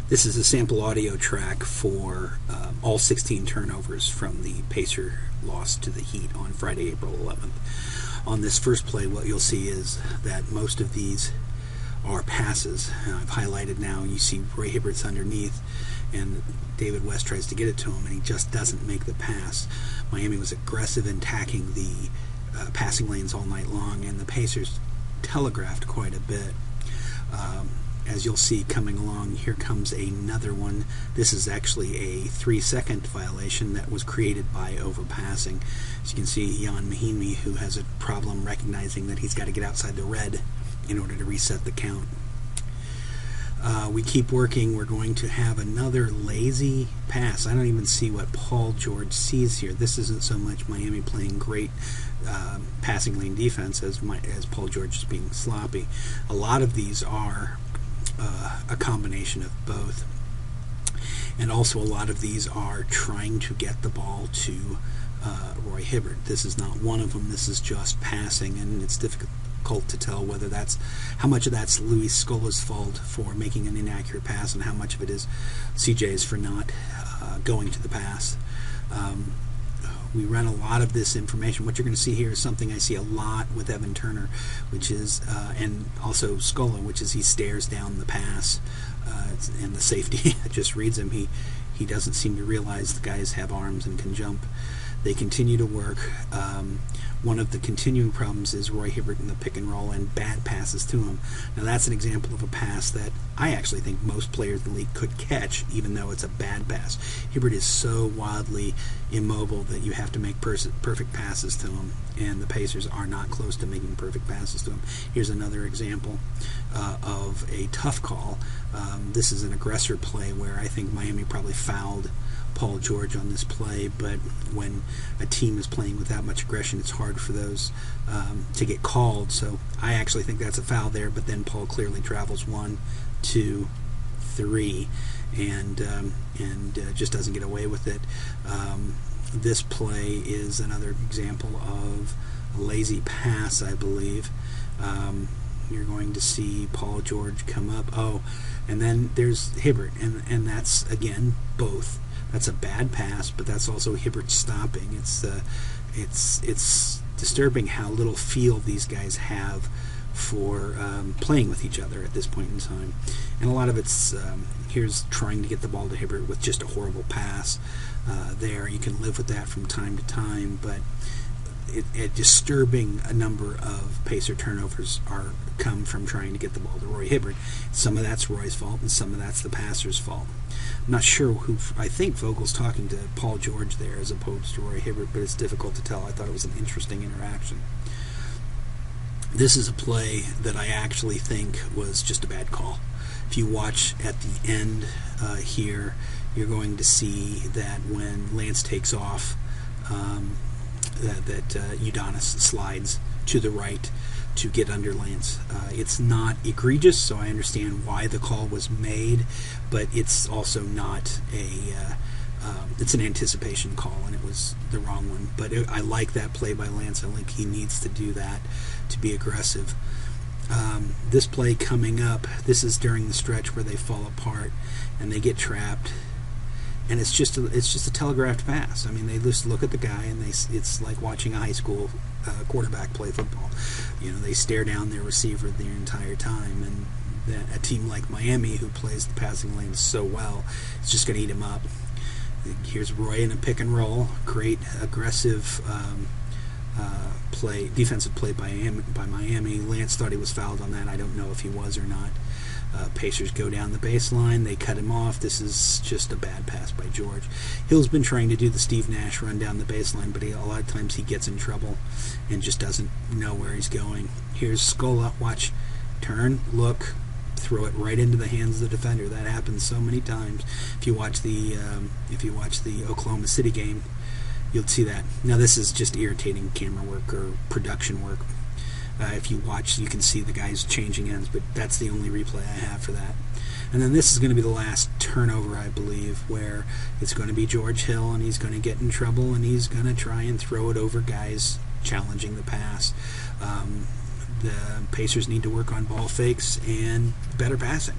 This is a sample audio track for all 16 turnovers from the Pacer loss to the Heat on Friday, April 11th. On this first play, what you'll see is that most of these are passes. I've highlighted now, you see Roy Hibbert's underneath, and David West tries to get it to him, and he just doesn't make the pass. Miami was aggressive in attacking the passing lanes all night long, and the Pacers telegraphed quite a bit. As you'll see coming along, here comes another one. This is actually a 3-second violation that was created by overpassing. As you can see, Jan Mahimi, who has a problem recognizing that he's got to get outside the red in order to reset the count. We keep working. We're going to have another lazy pass. I don't even see what Paul George sees here. This isn't so much Miami playing great passing lane defense as Paul George is being sloppy. A lot of these are a combination of both, and also a lot of these are trying to get the ball to Roy Hibbert. This is not one of them. This is just passing, and it's difficult to tell whether that's how much of that's Luis Scola's fault for making an inaccurate pass and how much of it is CJ's for not going to the pass. We run a lot of this information. What you're going to see here is something I see a lot with Evan Turner, which is, and also Scola, which is he stares down the pass, and the safety just reads him. He doesn't seem to realize the guys have arms and can jump. They continue to work. One of the continuing problems is Roy Hibbert in the pick and roll and bad passes to him. Now that's an example of a pass that I actually think most players in the league could catch, even though it's a bad pass. Hibbert is so wildly immobile that you have to make perfect passes to him, and the Pacers are not close to making perfect passes to him. Here's another example of a tough call. This is an aggressor play where I think Miami probably fouled Paul George on this play, but when a team is playing with that much aggression, it's hard for those to get called. So I actually think that's a foul there, but then Paul clearly travels 1, 2, 3 and just doesn't get away with it. This play is another example of a lazy pass, I believe. You're going to see Paul George come up. Oh, and then there's Hibbert, and that's, again, both. That's a bad pass, but that's also Hibbert stopping. It's disturbing how little feel these guys have for playing with each other at this point in time. And a lot of it's here's trying to get the ball to Hibbert with just a horrible pass there. You can live with that from time to time, but a disturbing number of Pacer turnovers come from trying to get the ball to Roy Hibbert. Some of that's Roy's fault, and some of that's the passer's fault. I'm not sure who. I think Vogel's talking to Paul George there as opposed to Roy Hibbert, but it's difficult to tell. I thought it was an interesting interaction. This is a play that I actually think was just a bad call. If you watch at the end here, you're going to see that when Lance takes off, that Udonis slides to the right to get under Lance. It's not egregious, so I understand why the call was made, but it's also not it's an anticipation call, and it was the wrong one. But I like that play by Lance. I think he needs to do that to be aggressive. This play coming up, this is during the stretch where they fall apart and they get trapped. And it's just a telegraphed pass. I mean, they just look at the guy, and it's like watching a high school quarterback play football. You know, they stare down their receiver the entire time, and a team like Miami, who plays the passing lanes so well, is just going to eat him up. Here's Roy in a pick and roll. Great aggressive play, defensive play by Miami. Lance thought he was fouled on that. I don't know if he was or not. Pacers go down the baseline. They cut him off. This is just a bad pass by George. Hill's been trying to do the Steve Nash run down the baseline, but a lot of times he gets in trouble and just doesn't know where he's going. Here's Scola. Watch. Turn. Look. Throw it right into the hands of the defender. That happens so many times. If you watch the Oklahoma City game, you'll see that. Now this is just irritating camera work or production work. If you watch, you can see the guys changing ends, but that's the only replay I have for that. And then this is going to be the last turnover, I believe, where it's going to be George Hill, and he's going to get in trouble, and he's going to try and throw it over guys challenging the pass. The Pacers need to work on ball fakes and better passing.